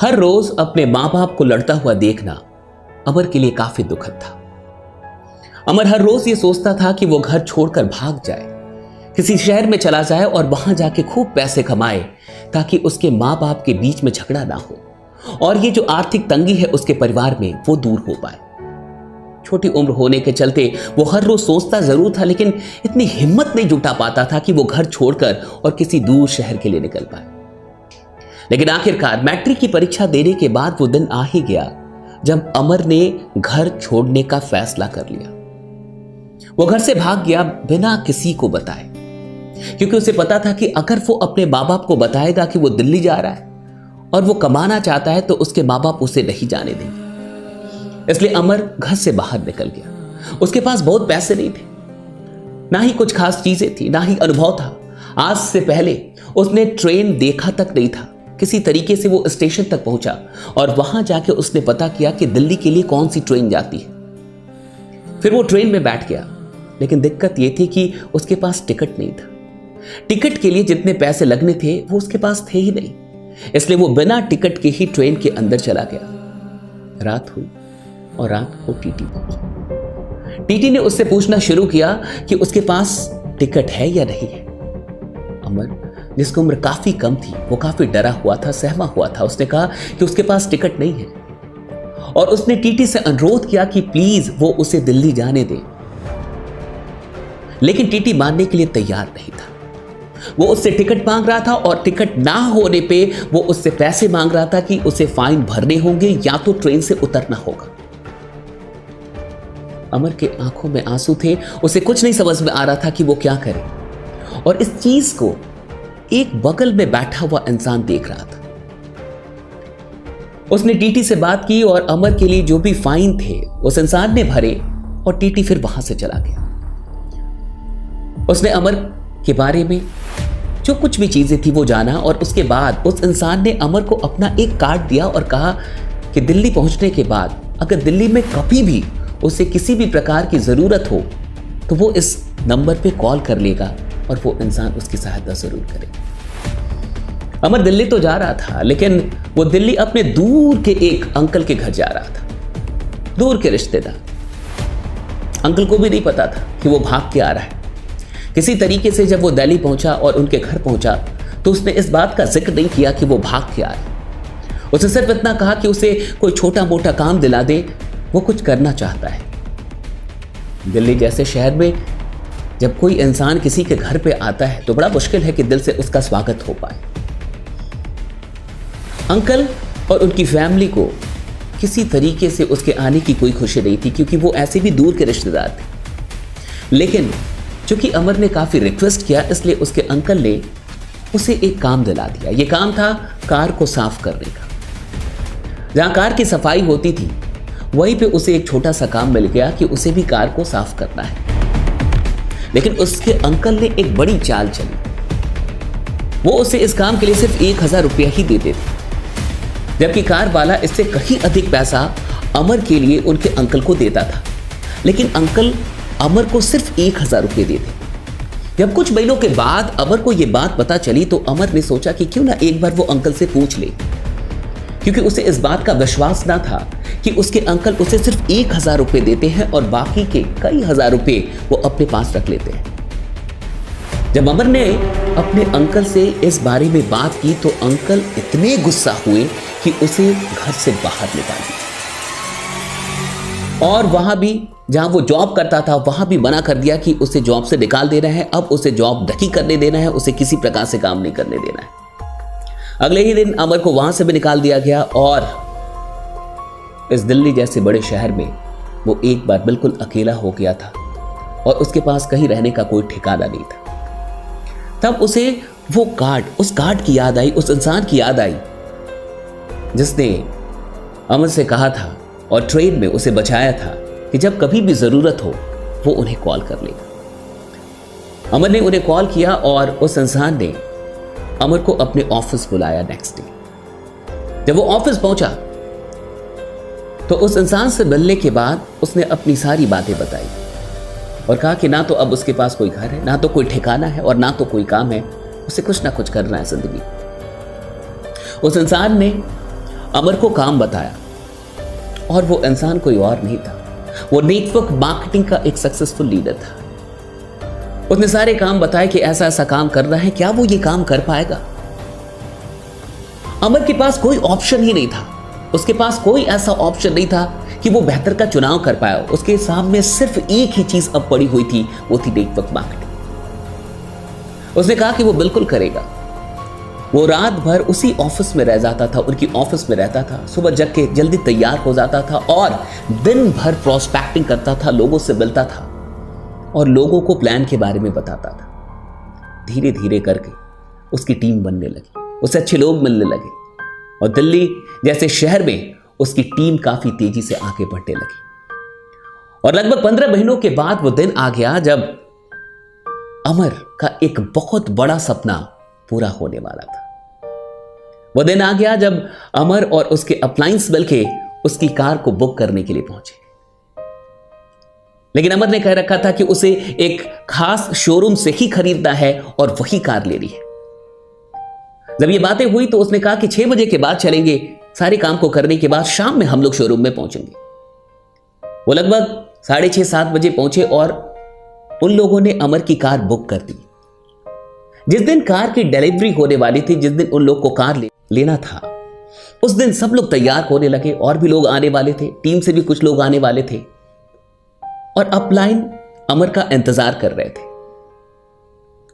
हर रोज अपने मां बाप को लड़ता हुआ देखना अमर के लिए काफी दुखद था। अमर हर रोज ये सोचता था कि वो घर छोड़कर भाग जाए, किसी शहर में चला जाए और वहां जाके खूब पैसे कमाए ताकि उसके मां बाप के बीच में झगड़ा ना हो और ये जो आर्थिक तंगी है उसके परिवार में वो दूर हो पाए। छोटी उम्र होने के चलते वो हर रोज सोचता जरूर था, लेकिन इतनी हिम्मत नहीं जुटा पाता था कि वो घर छोड़कर और किसी दूर शहर के लिए निकल पाए। लेकिन आखिरकार मैट्रिक की परीक्षा देने के बाद वो दिन आ ही गया जब अमर ने घर छोड़ने का फैसला कर लिया। वो घर से भाग गया बिना किसी को बताए, क्योंकि उसे पता था कि अगर वो अपने माँ बाप को बताएगा कि वो दिल्ली जा रहा है और वो कमाना चाहता है तो उसके माँ बाप उसे नहीं जाने देंगे। इसलिए अमर घर से बाहर निकल गया। उसके पास बहुत पैसे नहीं थे, ना ही कुछ खास चीजें थी, ना ही अनुभव था। आज से पहले उसने ट्रेन देखा तक नहीं था। किसी तरीके से वो स्टेशन तक पहुंचा और वहां जाके उसने पता किया कि दिल्ली के लिए कौन सी ट्रेन जाती है। फिर वो ट्रेन में बैठ गया, लेकिन दिक्कत ये थी कि उसके पास टिकट नहीं था। टिकट के लिए जितने पैसे लगने थे वो उसके पास थे ही नहीं, इसलिए वो बिना टिकट के ही ट्रेन के अंदर चला गया। रात हुई और रात को टीटी पहुंचा। टीटी ने उससे पूछना शुरू किया कि उसके पास टिकट है या नहीं है। अमर, जिसकी उम्र काफी कम थी, वो काफी डरा हुआ था, सहमा हुआ था। उसने कहा कि उसके पास टिकट नहीं है और उसने टीटी से अनुरोध किया कि प्लीज वो उसे दिल्ली जाने दे, लेकिन टीटी मानने के लिए तैयार नहीं था। वो उससे टिकट मांग रहा था और टिकट ना होने पे वो उससे पैसे मांग रहा था कि उसे फाइन भरने होंगे या तो ट्रेन से उतरना होगा। अमर के आंखों में आंसू थे, उसे कुछ नहीं समझ में आ रहा था कि वो क्या करे, और इस चीज को एक बगल में बैठा हुआ इंसान देख रहा था। उसने टीटी से बात की और अमर के लिए जो भी फाइन थे उस इंसान ने भरे और टीटी फिर वहां से चला गया। उसने अमर के बारे में जो कुछ भी चीजें थी वो जाना और उसके बाद उस इंसान ने अमर को अपना एक कार्ड दिया और कहा कि दिल्ली पहुंचने के बाद अगर दिल्ली में कभी भी उसे किसी भी प्रकार की जरूरत हो तो वो इस नंबर पे कॉल कर लेगा और वो इंसान उसकी सहायता जरूर करेगा। अमर दिल्ली तो जा रहा था, लेकिन वो दिल्ली अपने दूर के एक अंकल के घर जा रहा था, दूर के रिश्तेदार। अंकल को भी नहीं पता था कि वो भाग के आ रहा है। किसी तरीके से जब वो दिल्ली पहुंचा और उनके घर पहुंचा तो उसने इस बात का जिक्र नहीं किया कि वो भाग के आ रहा है। उसने सिर्फ इतना कहा कि उसे कोई छोटा मोटा काम दिला दे, वो कुछ करना चाहता है। दिल्ली जैसे शहर में जब कोई इंसान किसी के घर पे आता है तो बड़ा मुश्किल है कि दिल से उसका स्वागत हो पाए। अंकल और उनकी फैमिली को किसी तरीके से उसके आने की कोई खुशी नहीं थी, क्योंकि वो ऐसे भी दूर के रिश्तेदार थे। लेकिन चूंकि अमर ने काफी रिक्वेस्ट किया, इसलिए उसके अंकल ने उसे एक काम दिला दिया। यह काम था कार को साफ करने का। जहां कार की सफाई होती थी वहीं पे उसे एक छोटा सा काम मिल गया कि उसे भी कार को साफ करना है। लेकिन उसके अंकल ने एक बड़ी चाल चली। वो उसे इस काम के लिए सिर्फ 1000 रुपया ही देते थे, जबकि कार वाला इससे कहीं अधिक पैसा अमर के लिए उनके अंकल को देता था। लेकिन अंकल अमर को सिर्फ 1000 रुपये देते। जब कुछ महीनों के बाद अमर को यह बात पता चली तो अमर ने सोचा कि क्यों ना एक बार वो अंकल से पूछ ले, क्योंकि उसे इस बात का विश्वास ना था कि उसके अंकल उसे सिर्फ 1000 रुपये देते हैं और बाकी के कई हजार रुपये वो अपने पास रख लेते हैं। जब अमर ने अपने अंकल से इस बारे में बात की तो अंकल इतने गुस्सा हुए कि उसे घर से बाहर निकाल दिया, और वहां भी जहां वो जॉब करता था वहां भी मना कर दिया कि उसे जॉब से निकाल देना है। अब उसे जॉब नहीं करने देना है, उसे किसी प्रकार से काम नहीं करने देना है। अगले ही दिन अमर को वहां से भी निकाल दिया गया और इस दिल्ली जैसे बड़े शहर में वो एक बार बिल्कुल अकेला हो गया था और उसके पास कहीं रहने का कोई ठिकाना नहीं था। तब उसे वो कार्ड, उस कार्ड की याद आई, उस इंसान की याद आई जिसने अमर से कहा था और ट्रेन में उसे बचाया था कि जब कभी भी जरूरत हो वो उन्हें कॉल कर लेगा। अमर ने उन्हें कॉल किया और उस इंसान ने अमर को अपने ऑफिस बुलाया नेक्स्ट डे। जब वो ऑफिस पहुंचा तो उस इंसान से मिलने के बाद उसने अपनी सारी बातें बताई और कहा कि ना तो अब उसके पास कोई घर है, ना तो कोई ठिकाना है और ना तो कोई काम है, उसे कुछ ना कुछ करना है जिंदगी। उस इंसान ने अमर को काम बताया और वो इंसान कोई और नहीं था, वो नेटवर्क मार्केटिंग का एक सक्सेसफुल लीडर था। उसने सारे काम बताए कि ऐसा ऐसा काम करना है, क्या वो ये काम कर पाएगा? अमर के पास कोई ऑप्शन ही नहीं था, उसके पास कोई ऐसा ऑप्शन नहीं था कि वो बेहतर का चुनाव कर पाया। उसके सामने सिर्फ एक ही चीज अब पड़ी हुई थी, वो थी नेटवर्क मार्केटिंग। उसने कहा कि वो बिल्कुल करेगा। वो रात भर उसी ऑफिस में रह जाता था, उनकी ऑफिस में रहता था, सुबह जग के जल्दी तैयार हो जाता था और दिन भर प्रोस्पेक्टिंग करता था, लोगों से मिलता था और लोगों को प्लान के बारे में बताता था। धीरे धीरे करके उसकी टीम बनने लगी, उसे अच्छे लोग मिलने लगे और दिल्ली जैसे शहर में उसकी टीम काफी तेजी से आगे बढ़ने लगी। और लगभग 15 महीनों के बाद वो दिन आ गया जब अमर का एक बहुत बड़ा सपना पूरा होने वाला था। वो दिन आ गया जब अमर और उसके अप्लायंस बल्कि उसकी कार को बुक करने के लिए पहुंचे। लेकिन अमर ने कह रखा था कि उसे एक खास शोरूम से ही खरीदना है और वही कार लेनी है। जब ये बातें हुई तो उसने कहा कि 6 बजे के बाद चलेंगे, सारे काम को करने के बाद शाम में हम लोग शोरूम में पहुंचेंगे। वो लगभग 6:30-7 बजे पहुंचे और उन लोगों ने अमर की कार बुक कर दी। जिस दिन कार की डिलीवरी होने वाली थी, जिस दिन उन लोग को कार लेना था, उस दिन सब लोग तैयार होने लगे। और भी लोग आने वाले थे, टीम से भी कुछ लोग आने वाले थे और अपलाइन अमर का इंतजार कर रहे थे।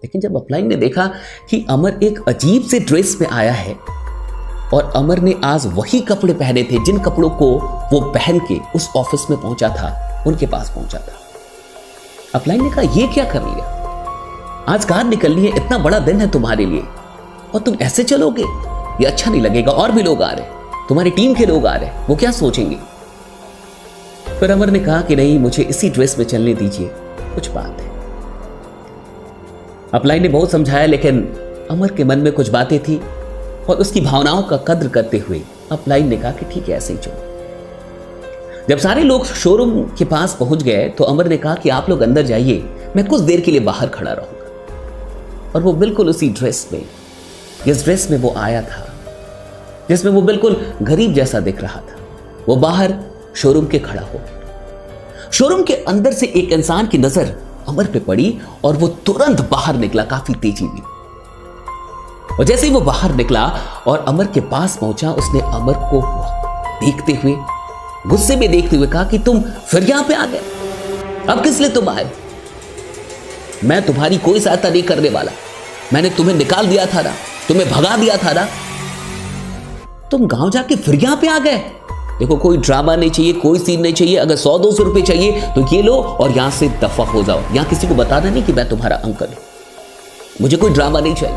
लेकिन जब अपलाइन ने देखा कि अमर एक अजीब से ड्रेस में आया है और अमर ने आज वही कपड़े पहने थे जिन कपड़ों को वो पहन के उस ऑफिस में पहुंचा था, उनके पास पहुंचा था, अपलाइन ने कहा ये क्या कर लिया? आज कार निकलनी है, इतना बड़ा दिन है तुम्हारे लिए और तुम ऐसे चलोगे? ये अच्छा नहीं लगेगा। और भी लोग आ रहे, तुम्हारी टीम के लोग आ रहे, वो क्या सोचेंगे? फिर अमर ने कहा कि नहीं, मुझे इसी ड्रेस में चलने दीजिए, कुछ बात है। अपलाइन ने बहुत समझाया लेकिन अमर के मन में कुछ बातें थी और उसकी भावनाओं का कद्र करते हुए अपलाइन ने कहा कि ठीक है, ऐसे ही चलो। जब सारे लोग शोरूम के पास पहुंच गए तो अमर ने कहा कि आप लोग अंदर जाइए, मैं कुछ देर के लिए बाहर खड़ा रहूंगा। और वो बिल्कुल उसी ड्रेस में, जिस ड्रेस में वो आया था, जिसमें वो बिल्कुल गरीब जैसा दिख रहा था, वो बाहर शोरूम के खड़ा हो। शोरूम के अंदर से एक इंसान की नजर अमर पे पड़ी और वो तुरंत बाहर निकला काफी तेजी में। और जैसे ही वो बाहर निकला और अमर के पास पहुंचा, उसने अमर को देखते हुए, गुस्से में देखते हुए कहा कि तुम फिर यहां पे आ गए, अब किस लिए तुम आए? मैं तुम्हारी कोई सहायता नहीं करने वाला, मैंने तुम्हें निकाल दिया था ना, तुम्हें भगा दिया था ना, तुम गांव जाके फिर यहां पे आ गए। देखो, कोई ड्रामा नहीं चाहिए, कोई सीन नहीं चाहिए। अगर 100-200 रुपए चाहिए तो ये लो और यहां से दफा हो जाओ। यहां किसी को बताना नहीं कि मैं तुम्हारा अंकल हूं, मुझे कोई ड्रामा नहीं चाहिए।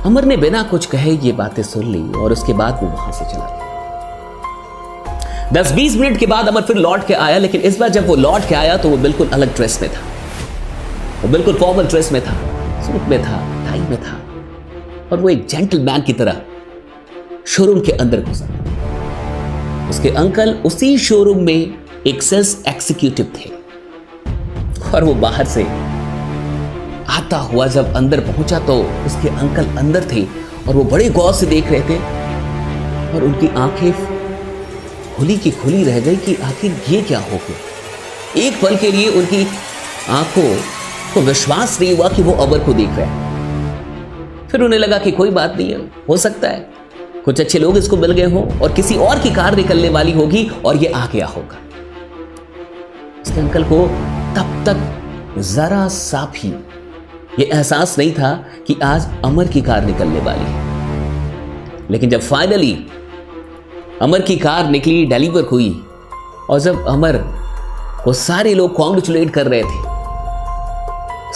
अमर ने बिना कुछ कहे ये बातें सुन ली और उसके बाद वो वहां से चला गया। 10-20 मिनट के बाद अमर फिर लौट के आया, लेकिन इस बार जब वो लौट के आया तो वो बिल्कुल अलग ड्रेस में था। वो बिल्कुल फॉर्मल ड्रेस में था, सूट में था, टाई में था और वो एक जेंटलमैन की तरह शोरूम के अंदर घुसा। उसके अंकल उसी शोरूम में एक सेल्स एग्जीक्यूटिव थे और वो बाहर से आता हुआ जब अंदर पहुंचा तो उसके अंकल अंदर थे और वो बड़े गौर से देख रहे थे और उनकी आंखें खुली की खुली रह गई कि आखिर ये क्या हो गया। एक पल के लिए उनकी आंखों को विश्वास नहीं हुआ कि वो अमर को देख रहे हैं। फिर उन्हें लगा कि कोई बात नहीं है, हो सकता है कुछ अच्छे लोग इसको मिल गए हों और किसी और की कार निकलने वाली होगी और ये आ गया होगा। उसके अंकल को तब तक जरा सा भी ये एहसास नहीं था कि आज अमर की कार निकलने वाली है। लेकिन जब फाइनली अमर की कार निकली, डिलीवर हुई और जब अमर को सारे लोग कॉन्ग्रेचुलेट कर रहे थे,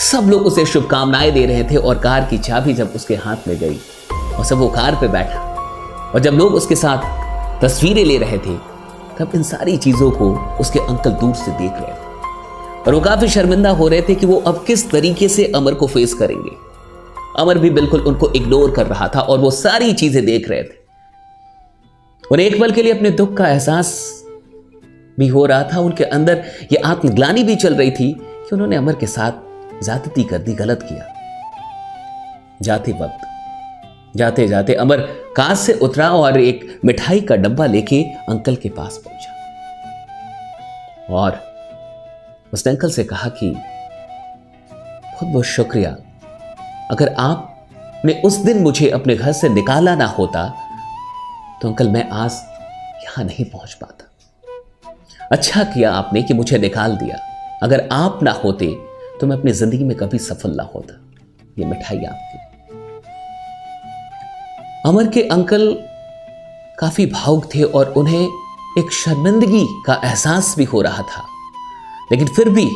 सब लोग उसे शुभकामनाएं दे रहे थे और कार की चाबी जब उसके हाथ में गई और सब वो कार पे बैठा और जब लोग उसके साथ तस्वीरें ले रहे थे, तब इन सारी चीजों को उसके अंकल दूर से देख रहे थे और वो काफी शर्मिंदा हो रहे थे कि वो अब किस तरीके से अमर को फेस करेंगे। अमर भी बिल्कुल उनको इग्नोर कर रहा था और वो सारी चीजें देख रहे थे और एक पल के लिए अपने दुख का एहसास भी हो रहा था। उनके अंदर ये आत्मग्लानि भी चल रही थी कि उन्होंने अमर के साथ ज्यादती कर दी, गलत किया। जाते वक्त जाते जाते अमर कार से उतरा और एक मिठाई का डब्बा लेके अंकल के पास पहुंचा और उसने अंकल से कहा कि बहुत बहुत शुक्रिया, अगर आपने उस दिन मुझे अपने घर से निकाला ना होता तो अंकल मैं आज यहां नहीं पहुंच पाता। अच्छा किया आपने कि मुझे निकाल दिया, अगर आप ना होते तो मैं अपनी जिंदगी में कभी सफल ना होता। ये मिठाई आपकी। अमर के अंकल काफी भावुक थे और उन्हें एक शर्मिंदगी का एहसास भी हो रहा था, लेकिन फिर भी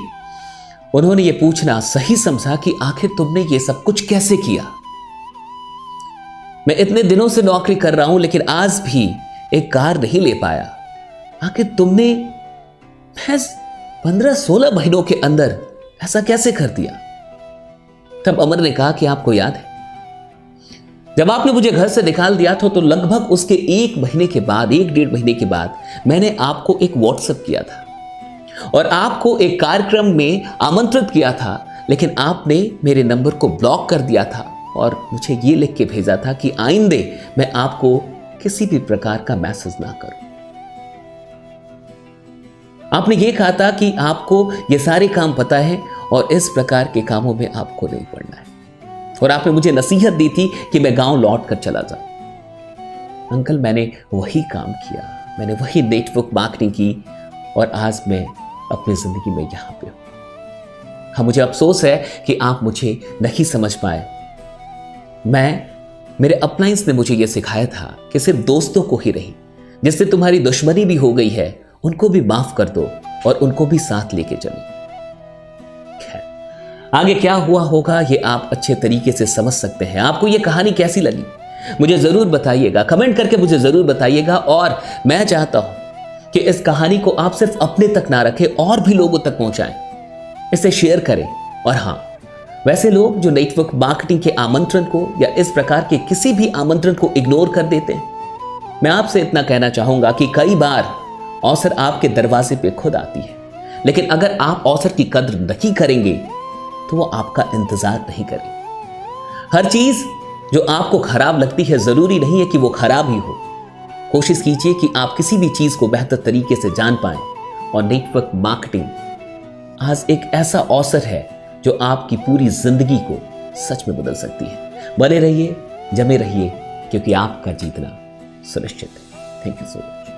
उन्होंने ये पूछना सही समझा कि आखिर तुमने ये सब कुछ कैसे किया। मैं इतने दिनों से नौकरी कर रहा हूं लेकिन आज भी एक कार नहीं ले पाया, आखिर तुमने महज 15-16 महीनों के अंदर ऐसा कैसे कर दिया। तब अमर ने कहा कि आपको याद है जब आपने मुझे घर से निकाल दिया था तो लगभग उसके 1 महीने के बाद, 1-1.5 महीने के बाद मैंने आपको एक व्हाट्सएप किया था और आपको एक कार्यक्रम में आमंत्रित किया था, लेकिन आपने मेरे नंबर को ब्लॉक कर दिया था और मुझे ये लिख के भेजा था कि आइंदे मैं आपको किसी भी प्रकार का मैसेज ना करूं। आपने ये कहा था कि आपको ये सारे काम पता है और इस प्रकार के कामों में आपको नहीं पड़ना है, और आपने मुझे नसीहत दी थी कि मैं गांव लौट कर चला जाऊं। अंकल मैंने वही काम किया, मैंने वही नेटवर्क मार्केटिंग की और आज मैं अपनी जिंदगी में यहां पे हूं। हाँ, मुझे अफसोस है कि आप मुझे नहीं समझ पाए। मेरे अपनाइंस ने मुझे यह सिखाया था कि सिर्फ दोस्तों को ही नहीं, जिससे तुम्हारी दुश्मनी भी हो गई है उनको भी माफ कर दो और उनको भी साथ लेके चलो। खैर, आगे क्या हुआ होगा ये आप अच्छे तरीके से समझ सकते हैं। आपको ये कहानी कैसी लगी मुझे जरूर बताइएगा, कमेंट करके मुझे जरूर बताइएगा। और मैं चाहता हूं कि इस कहानी को आप सिर्फ अपने तक ना रखें और भी लोगों तक पहुंचाएं, इसे शेयर करें। और हाँ, वैसे लोग जो नेटवर्क मार्केटिंग के आमंत्रण को या इस प्रकार के किसी भी आमंत्रण को इग्नोर कर देते हैं, मैं आपसे इतना कहना चाहूंगा कि कई बार अवसर आपके दरवाजे पे खुद आती है, लेकिन अगर आप अवसर की कद्र नहीं करेंगे तो वो आपका इंतजार नहीं करेंगे। हर चीज जो आपको खराब लगती है जरूरी नहीं है कि वो खराब ही हो। कोशिश कीजिए कि आप किसी भी चीज को बेहतर तरीके से जान पाएं, और नेटवर्क मार्केटिंग आज एक ऐसा अवसर है जो आपकी पूरी जिंदगी को सच में बदल सकती है। बने रहिए, जमे रहिए, क्योंकि आपका जीतना सुनिश्चित है। Thank you so much.